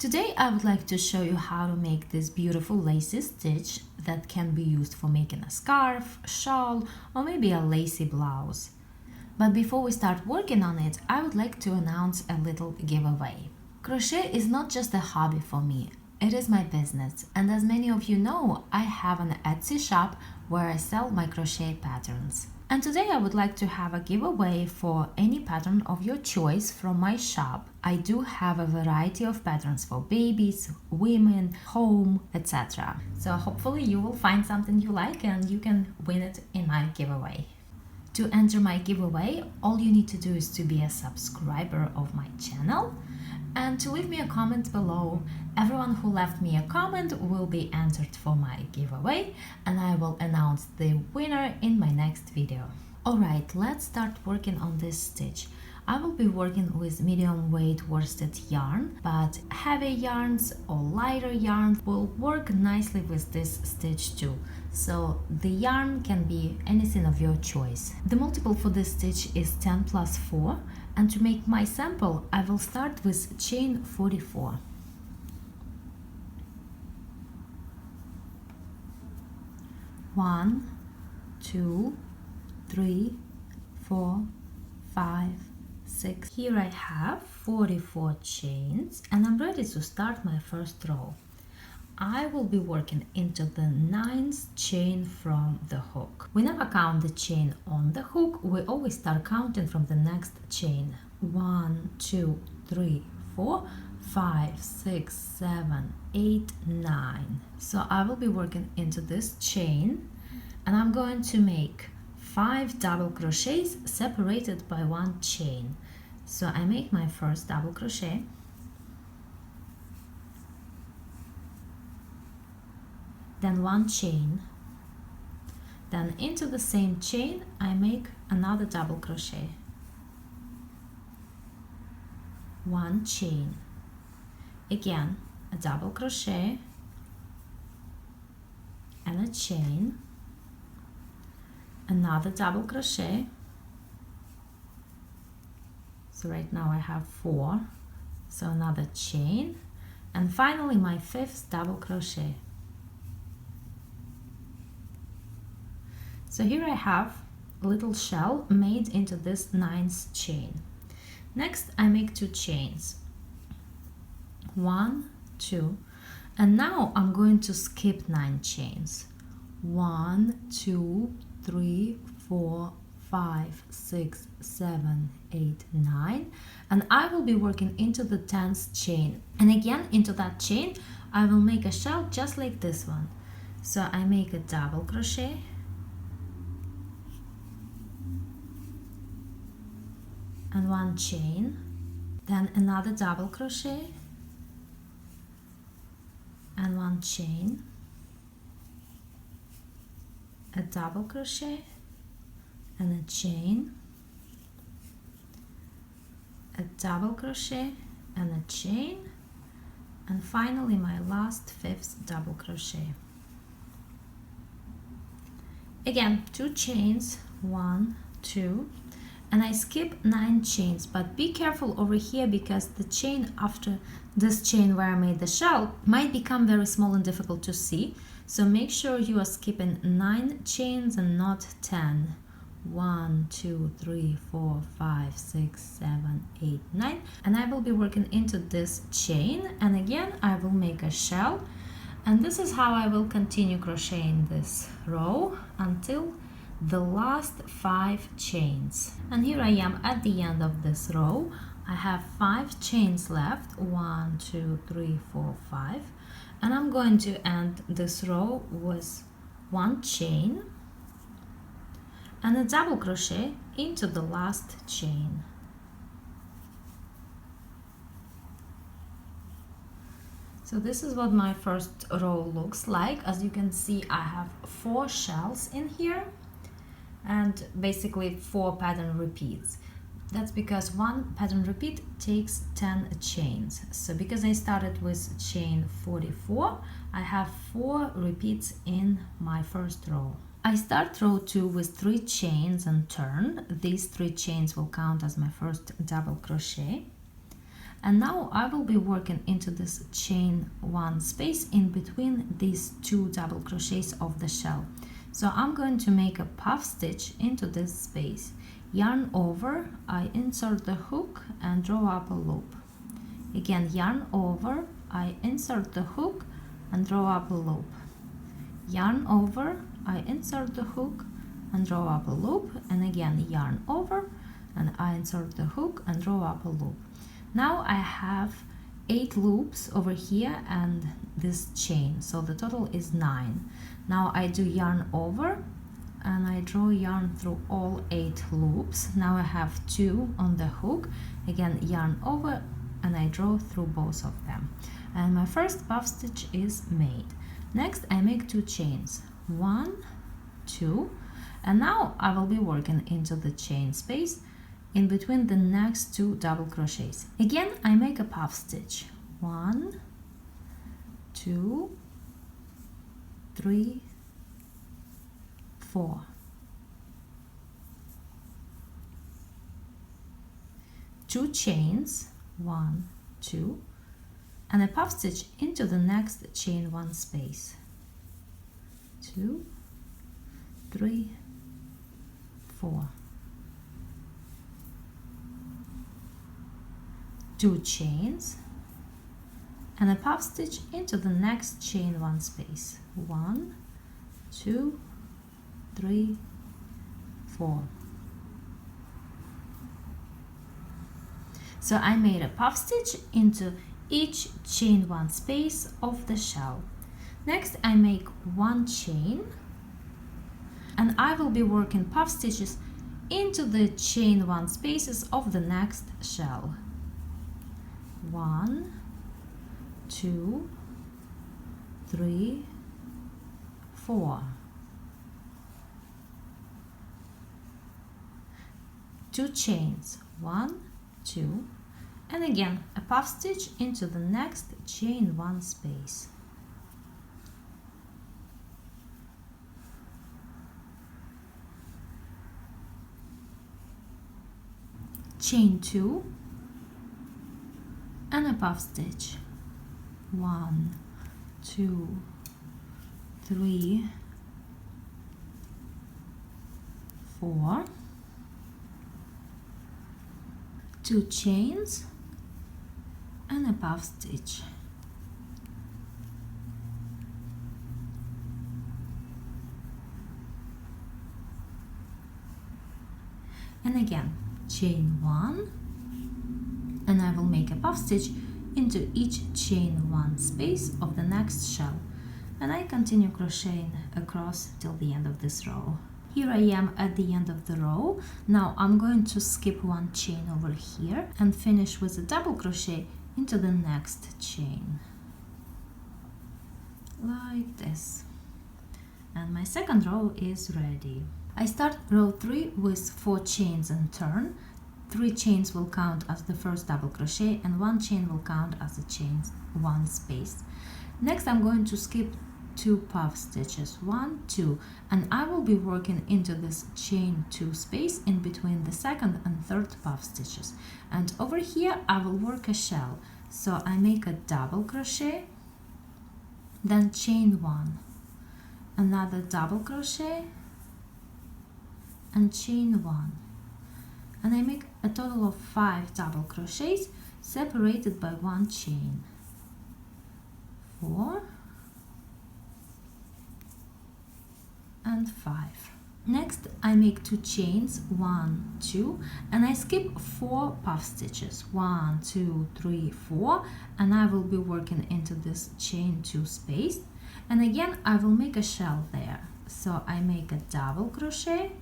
Today I would like to show you how to make this beautiful lacy stitch that can be used for making a scarf, shawl, or maybe a lacy blouse. But before we start working on it, I would like to announce a little giveaway. Crochet is not just a hobby for me, it is my business, and as many of you know, I have an Etsy shop where I sell my crochet patterns. And today I would like to have a giveaway for any pattern of your choice from my shop. I do have a variety of patterns for babies, women, home, etc. So hopefully you will find something you like and you can win it in my giveaway. To enter my giveaway, all you need to do is to be a subscriber of my channel and to leave me a comment below. Everyone who left me a comment will be entered for my giveaway and I will announce the winner in my next video. Alright, let's start working on this stitch. I will be working with medium weight worsted yarn, but heavy yarns or lighter yarns will work nicely with this stitch too. So the yarn can be anything of your choice. The multiple for this stitch is 10 plus 4, and to make my sample I will start with chain 44. One, 2, 3, 4, 5, 6. Here I have 44 chains and I'm ready to start my first row. I will be working into the 9th chain from the hook. We never count the chain on the hook, we always start counting from the next chain. 1, 2, 3, 4, 5, 6, 7, 8, 9. So I will be working into this chain and I'm going to make 5 double crochets separated by 1 chain. So I make my first double crochet, then 1 chain, then into the same chain I make another double crochet, 1 chain, again a double crochet and a chain, another double crochet. So right now I have 4, so another chain, and finally my 5th double crochet. So here I have a little shell made into this 9th chain. Next I make 2 chains, 1, 2, and now I'm going to skip 9 chains. 1, 2, 3, 4, 5, 6, 7, 8, 9, and I will be working into the 10th chain, and again into that chain I will make a shell just like this one. So I make a double crochet, and 1 chain, then another double crochet and 1 chain, a double crochet and a chain, a double crochet and a chain, and finally my last 5th double crochet. Again 2 chains, 1, 2, and I skip 9 chains, but be careful over here because the chain after this chain where I made the shell might become very small and difficult to see, so make sure you are skipping 9 chains and not 10. 1, 2, 3, 4, 5, 6, 7, 8, 9, and I will be working into this chain, and again I will make a shell, and this is how I will continue crocheting this row until the last 5 chains. And here I am at the end of this row. I have 5 chains left, 1, 2, 3, 4, 5, and I'm going to end this row with 1 chain and a double crochet into the last chain. So this is what my first row looks like. As you can see, I have 4 shells in here and basically 4 pattern repeats. That's because 1 pattern repeat takes 10 chains. So because I started with chain 44, I have 4 repeats in my first row. I start row 2 with 3 chains and turn. These 3 chains will count as my first double crochet. And now I will be working into this chain 1 space in between these 2 double crochets of the shell. So I'm going to make a puff stitch into this space. Yarn over, I insert the hook and draw up a loop. Again, yarn over, I insert the hook and draw up a loop. Yarn over, I insert the hook and draw up a loop, and again yarn over and I insert the hook and draw up a loop. Now I have 8 loops over here and this chain, so the total is 9. Now I do yarn over and I draw yarn through all 8 loops. Now I have 2 on the hook, again yarn over and I draw through both of them. And my first puff stitch is made. Next I make 2 chains, 1, 2, and now I will be working into the chain space in between the next 2 double crochets. Again I make a puff stitch, 1, 2, 3, 4. 2 chains, 1, 2, and a puff stitch into the next chain 1 space, 2, 3, 4. 2 chains and a puff stitch into the next chain 1 space, 1, 2, 3, 4. So I made a puff stitch into each chain 1 space of the shell. Next I make 1 chain and I will be working puff stitches into the chain 1 spaces of the next shell. 1, 2, 3, 4. 2 chains, 1, 2, and again a puff stitch into the next chain 1 space. Chain 2 and a puff stitch, 1, 2, 3, 4. 2 chains and a puff stitch. And again chain 1 and I will make a puff stitch into each chain 1 space of the next shell, and I continue crocheting across till the end of this row. Here I am at the end of the row. Now I'm going to skip 1 chain over here and finish with a double crochet into the next chain like this, and my second row is ready. I start row 3 with 4 chains and turn. 3 chains will count as the first double crochet and 1 chain will count as a chain 1 space. Next I'm going to skip 2 puff stitches, 1, 2, and I will be working into this chain 2 space in between the second and third puff stitches, and over here I will work a shell. So I make a double crochet, then chain 1, another double crochet and chain 1, and I make a total of 5 double crochets separated by 1 chain, 4 and 5. Next I make 2 chains, 1, 2, and I skip 4 puff stitches, 1, 2, 3, 4, and I will be working into this chain 2 space, and again I will make a shell there. So I make a double crochet,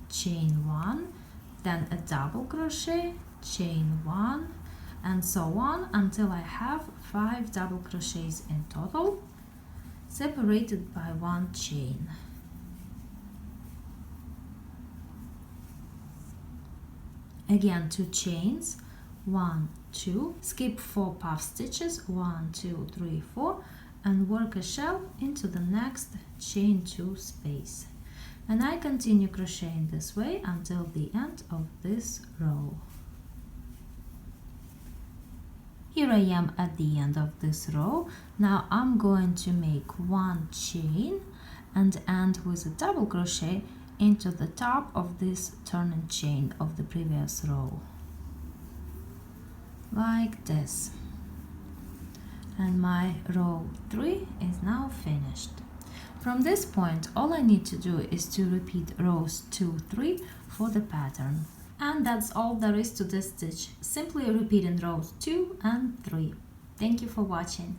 chain 1, then a double crochet, chain 1, and so on until I have 5 double crochets in total, separated by 1 chain. Again 2 chains, 1, 2, skip 4 puff stitches, 1, 2, 3, 4, and work a shell into the next chain 2 space. And I continue crocheting this way until the end of this row. Here I am at the end of this row. Now I'm going to make one chain and end with a double crochet into the top of this turning chain of the previous row, like this. And my row 3 is now finished. From this point, all I need to do is to repeat rows 2, 3 for the pattern. And that's all there is to this stitch, simply repeating rows 2 and 3. Thank you for watching.